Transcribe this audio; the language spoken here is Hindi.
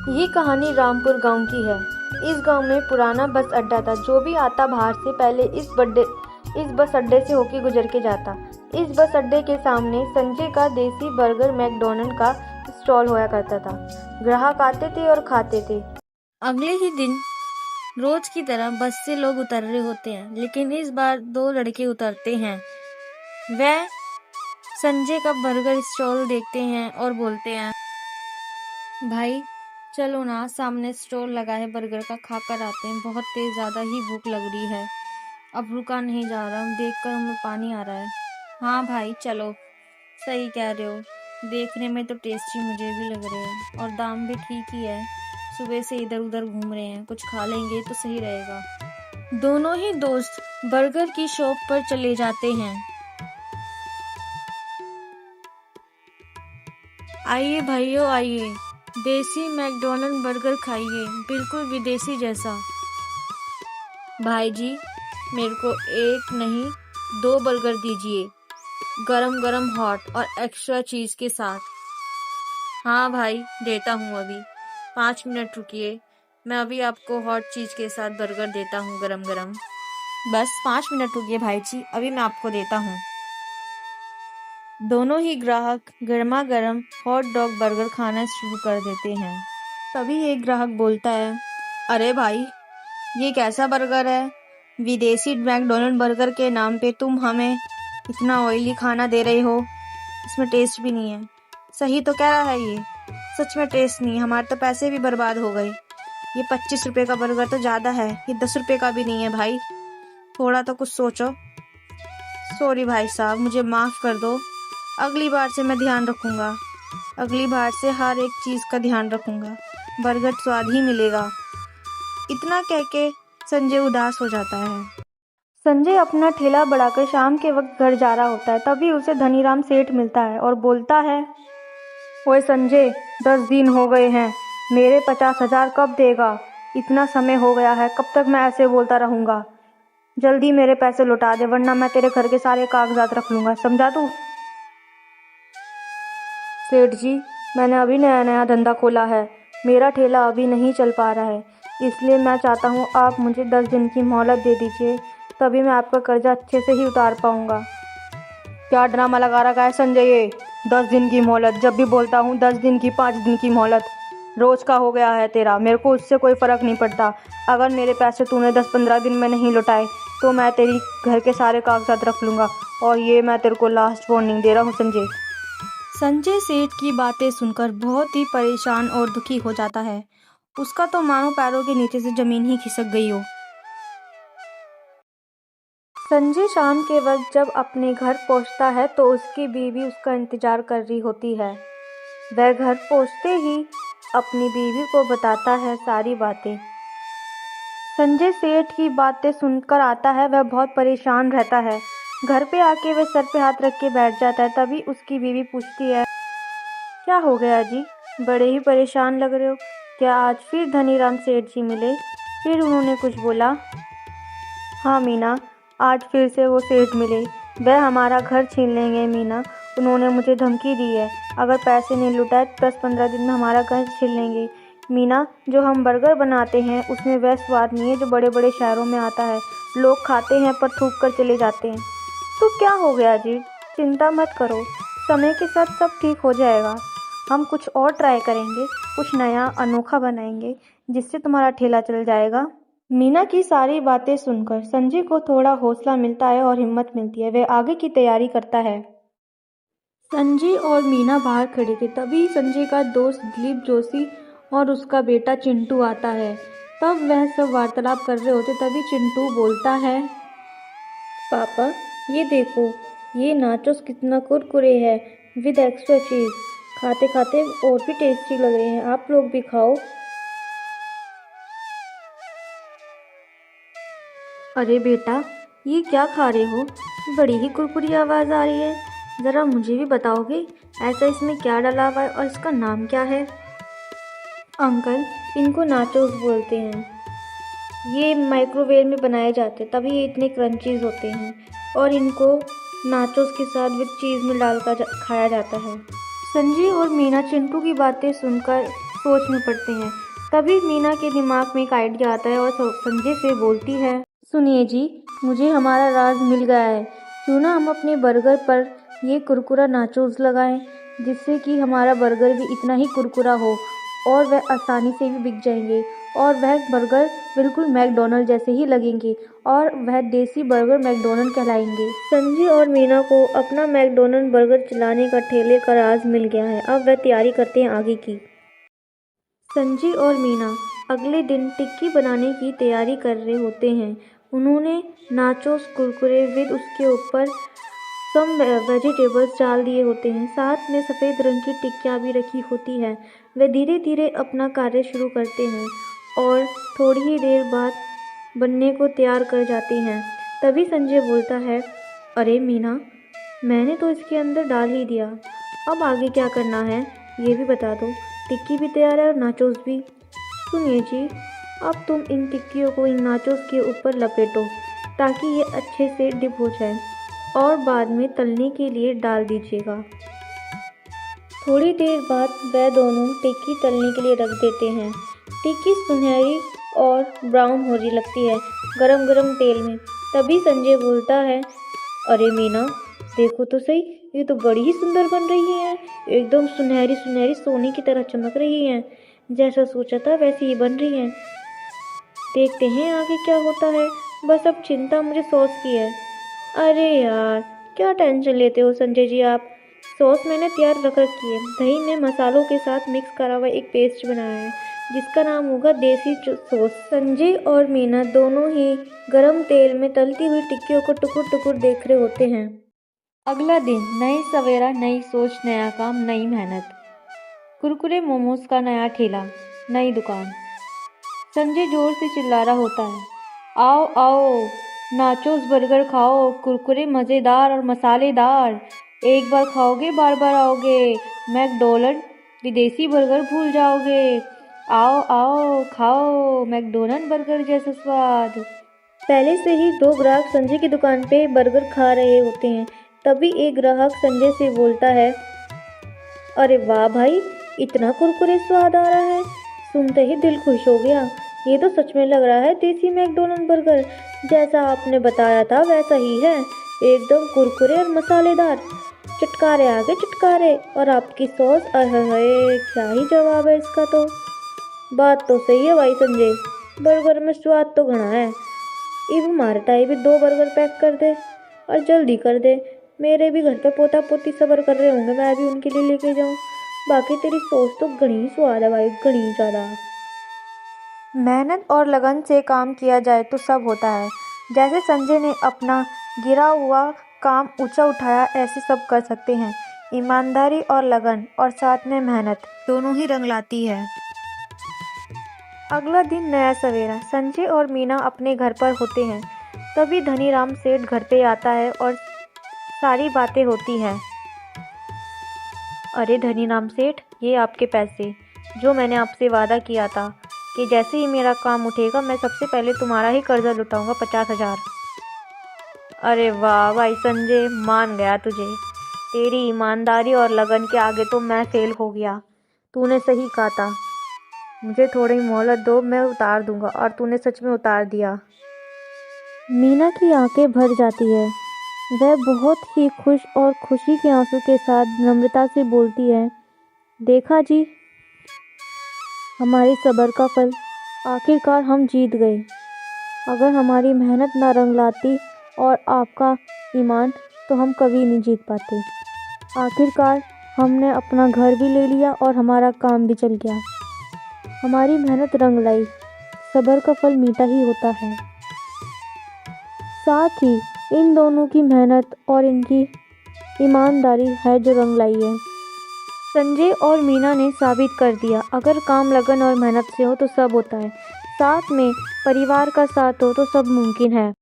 ये कहानी रामपुर गांव की है। इस गांव में पुराना बस अड्डा था। जो भी आता बाहर से पहले इस बस अड्डे से होके गुजर के जाता। इस बस अड्डे के सामने संजय का देसी बर्गर मैकडॉनल्ड का स्टॉल होया करता था। ग्राहक आते थे और खाते थे। अगले ही दिन रोज की तरह बस से लोग उतर रहे होते हैं, लेकिन इस बार दो लड़के उतरते हैं। वह संजय का बर्गर स्टॉल देखते हैं और बोलते हैं, भाई चलो ना, सामने स्टॉल लगा है बर्गर का, खाकर आते हैं। बहुत तेज ज्यादा ही भूख लग रही है, अब रुका नहीं जा रहा, देखकर हमें पानी आ रहा है। हाँ भाई चलो, सही कह रहे हो, देखने में तो टेस्टी मुझे भी लग रहे हैं और दाम भी ठीक ही है। सुबह से इधर उधर घूम रहे हैं, कुछ खा लेंगे तो सही रहेगा। दोनों ही दोस्त बर्गर की शॉप पर चले जाते हैं। आइए भाइयों आइए, देसी मैकडॉनल्ड बर्गर खाइए, बिल्कुल विदेशी जैसा। भाई जी, मेरे को एक नहीं 2 बर्गर दीजिए, गरम गरम हॉट और एक्स्ट्रा चीज के साथ। हाँ भाई, देता हूँ अभी, 5 मिनट रुकिए, मैं अभी आपको हॉट चीज के साथ बर्गर देता हूँ गरम गरम। बस 5 मिनट रुकिए भाई जी, अभी मैं आपको देता हूँ। दोनों ही ग्राहक गर्मा गर्म हॉट डॉग बर्गर खाना शुरू कर देते हैं। तभी एक ग्राहक बोलता है, अरे भाई, ये कैसा बर्गर है? विदेशी मैकडॉनल्ड बर्गर के नाम पे तुम हमें इतना ऑयली खाना दे रहे हो, इसमें टेस्ट भी नहीं है। सही तो कह रहा है ये, सच में टेस्ट नहीं है, हमारे तो पैसे भी बर्बाद हो गए। ये 25 रुपए का बर्गर तो ज़्यादा है, ये 10 रुपए का भी नहीं है भाई, थोड़ा तो कुछ सोचो। सॉरी भाई साहब, मुझे माफ़ कर दो, अगली बार से मैं ध्यान रखूंगा, अगली बार से हर एक चीज़ का ध्यान रखूंगा, बर्गर स्वाद ही मिलेगा। इतना कह के संजय उदास हो जाता है। संजय अपना ठेला बढ़ाकर शाम के वक्त घर जा रहा होता है। तभी उसे धनीराम सेठ मिलता है और बोलता है, ओए संजय, 10 दिन हो गए हैं, मेरे 50,000 कब देगा? इतना समय हो गया है, कब तक मैं ऐसे बोलता रहूँगा? जल्दी मेरे पैसे लौटा दे, वरना मैं तेरे घर के सारे कागजात रख लूँगा, समझा तू? सेठ जी, मैंने अभी नया नया धंधा खोला है, मेरा ठेला अभी नहीं चल पा रहा है, इसलिए मैं चाहता हूँ आप मुझे 10 दिन की मोहलत दे दीजिए, तभी मैं आपका कर्जा अच्छे से ही उतार पाऊँगा। क्या ड्रामा लगा रखा है संजय ये? 10 दिन की मोहलत, जब भी बोलता हूँ 10 दिन की, 5 दिन की मोहलत, रोज का हो गया है तेरा, मेरे को उससे कोई फ़र्क नहीं पड़ता। अगर मेरे पैसे तूने 10-15 दिन में नहीं लौटाए तो मैं तेरी घर के सारे कागजात रख लूँगा, और ये मैं तेरे को लास्ट वार्निंग दे रहा हूँ संजय। संजय सेठ की बातें सुनकर बहुत ही परेशान और दुखी हो जाता है। उसका तो मानो पैरों के नीचे से जमीन ही खिसक गई हो। संजय शाम के वक्त जब अपने घर पहुंचता है तो उसकी बीवी उसका इंतजार कर रही होती है। वह घर पहुंचते ही अपनी बीवी को बताता है सारी बातें। संजय सेठ की बातें सुनकर आता है, वह बहुत परेशान रहता है। घर पे आके वह सर पे हाथ रख के बैठ जाता है। तभी उसकी बीवी पूछती है, क्या हो गया जी, बड़े ही परेशान लग रहे हो, क्या आज फिर धनीराम सेठ जी मिले? फिर उन्होंने कुछ बोला? हाँ मीना, आज फिर से वो सेठ मिले, वह हमारा घर छीन लेंगे मीना, उन्होंने मुझे धमकी दी है, अगर पैसे नहीं लौटाए तो 10-15 दिन में हमारा घर छीन लेंगे। मीना, जो हम बर्गर बनाते हैं उसमें वह स्वाद नहीं है जो बड़े बड़े शहरों में आता है, लोग खाते हैं पर थूक कर चले जाते हैं। तो क्या हो गया जी, चिंता मत करो, समय के साथ सब ठीक हो जाएगा, हम कुछ और ट्राई करेंगे, कुछ नया अनोखा बनाएंगे जिससे तुम्हारा ठेला चल जाएगा। मीना की सारी बातें सुनकर संजय को थोड़ा हौसला मिलता है और हिम्मत मिलती है। वह आगे की तैयारी करता है। संजय और मीना बाहर खड़े थे। तभी संजय का दोस्त दिलीप जोशी और उसका बेटा चिंटू आता है। तब वह सब वार्तालाप कर रहे होते। तभी चिंटू बोलता है, पापा ये देखो, ये नाचोस कितना कुरकुरे है विद एक्स्ट्रा चीज़, खाते खाते और भी टेस्टी लग रहे हैं, आप लोग भी खाओ। अरे बेटा, ये क्या खा रहे हो? बड़ी ही कुरकुरी आवाज़ आ रही है, ज़रा मुझे भी बताओगे ऐसा इसमें क्या डला हुआ है और इसका नाम क्या है? अंकल, इनको नाचोस बोलते हैं, ये माइक्रोवेव में बनाए जाते हैं तभी ये इतने क्रंचीज होते हैं, और इनको नाचोस के साथ विद चीज़ में डालकर खाया जाता है। संजय और मीना चिंटू की बातें सुनकर सोच में पड़ते हैं। तभी मीना के दिमाग में एक आइडिया आता है और संजय से बोलती है, सुनिए जी, मुझे हमारा राज मिल गया है। क्यों ना हम अपने बर्गर पर ये कुरकुरा नाचोस लगाएं, जिससे कि हमारा बर्गर भी इतना ही कुरकुरा हो और वह आसानी से भी बिक जाएंगे और वह बर्गर बिल्कुल मैकडॉनल्ड जैसे ही लगेंगे और वह देसी बर्गर मैकडॉनल्ड कहलाएंगे। संजय और मीना को अपना मैकडॉनल्ड बर्गर चलाने का ठेले का राज मिल गया है। अब वह तैयारी करते हैं आगे की। संजय और मीना अगले दिन टिक्की बनाने की तैयारी कर रहे होते हैं। उन्होंने नाचोस कुरकुरे विद उसके ऊपर सम वेजिटेबल्स डाल दिए होते हैं। साथ में सफ़ेद रंग की टिक्कियाँ भी रखी होती है। वे धीरे धीरे अपना कार्य शुरू करते हैं और थोड़ी ही देर बाद बनने को तैयार कर जाते हैं। तभी संजय बोलता है, अरे मीना, मैंने तो इसके अंदर डाल ही दिया, अब आगे क्या करना है ये भी बता दो। टिक्की भी तैयार है और नाचोस भी। सुनिए जी, अब तुम इन टिक्कियों को इन नाचोस के ऊपर लपेटो ताकि ये अच्छे से डिप हो जाए और बाद में तलने के लिए डाल दीजिएगा। थोड़ी देर बाद वह दोनों टिक्की तलने के लिए रख देते हैं। टिक्की सुनहरी और ब्राउन होने लगती है गरम गरम तेल में। तभी संजय बोलता है, अरे मीना, देखो तो सही, ये तो बड़ी ही सुंदर बन रही है। एकदम सुनहरी सुनहरी सोने की तरह चमक रही है। जैसा सोचा था वैसी ही बन रही है। देखते हैं आगे क्या होता है। बस अब चिंता मुझे सॉस की है। अरे यार, क्या टेंशन लेते हो संजय जी आप। सॉस मैंने तैयार रख रखी है। दही में मसालों के साथ मिक्स करा हुआ एक पेस्ट बनाया है जिसका नाम होगा देसी सॉस। संजय और मीना दोनों ही गरम तेल में तलती हुई टिक्कियों को टुकुर टुकुर देख रहे होते हैं। अगला दिन, नई सवेरा, नई सोच, नया काम, नई मेहनत। कुरकुरे मोमोज का नया ठेला, नई दुकान। संजय जोर से चिल्ला रहा होता है, आओ आओ, नाचोस बर्गर खाओ, कुरकुरे मज़ेदार और मसालेदार। एक बार खाओगे बार बार आओगे। मैकडॉनल्ड विदेशी बर्गर भूल जाओगे। आओ आओ, खाओ मैकडॉनल्ड बर्गर जैसा स्वाद। पहले से ही दो ग्राहक संजय की दुकान पे बर्गर खा रहे होते हैं। तभी एक ग्राहक संजय से बोलता है, अरे वाह भाई, इतना कुरकुरे स्वाद आ रहा है, सुनते ही दिल खुश हो गया। ये तो सच में लग रहा है देसी मैकडॉनल्ड बर्गर। जैसा आपने बताया था वैसा ही है, एकदम कुरकुरे और मसालेदार। चटकारे आगे चटकारे, और आपकी सॉस, अरे क्या ही जवाब है इसका तो। बात तो सही है भाई संजय, बर्गर में स्वाद तो घना है। इब हमारे टाइम भी 2 बर्गर पैक कर दे और जल्दी कर दे। मेरे भी घर पे पोता पोती सब्र कर रहे होंगे, मैं भी उनके लिए लेके जाऊँ। बाकी तेरी सॉस तो घनी स्वाद है भाई, घनी ज़्यादा। मेहनत और लगन से काम किया जाए तो सब होता है। जैसे संजय ने अपना गिरा हुआ काम ऊंचा उठाया, ऐसे सब कर सकते हैं। ईमानदारी और लगन और साथ में मेहनत दोनों ही रंग लाती है। अगला दिन, नया सवेरा। संजय और मीना अपने घर पर होते हैं। तभी धनीराम सेठ घर पे आता है और सारी बातें होती हैं। अरे धनीराम सेठ, ये आपके पैसे जो मैंने आपसे वादा किया था कि जैसे ही मेरा काम उठेगा मैं सबसे पहले तुम्हारा ही कर्जा लुटाऊंगा, 50,000। अरे वाह भाई संजय, मान गया तुझे। तेरी ईमानदारी और लगन के आगे तो मैं फेल हो गया। तूने सही कहा था, मुझे थोड़ी मोहलत दो, मैं उतार दूंगा, और तूने सच में उतार दिया। मीना की आंखें भर जाती है। वह बहुत ही खुश और खुशी के आंसू के साथ नम्रता से बोलती है, देखा जी, हमारी सब्र का फल, आखिरकार हम जीत गए। अगर हमारी मेहनत ना रंग लाती और आपका ईमान, तो हम कभी नहीं जीत पाते। आखिरकार हमने अपना घर भी ले लिया और हमारा काम भी चल गया। हमारी मेहनत रंग लाई, सब्र का फल मीठा ही होता है। साथ ही इन दोनों की मेहनत और इनकी ईमानदारी है जो रंग लाई है। संजय और मीना ने साबित कर दिया, अगर काम लगन और मेहनत से हो तो सब होता है। साथ में परिवार का साथ हो तो सब मुमकिन है।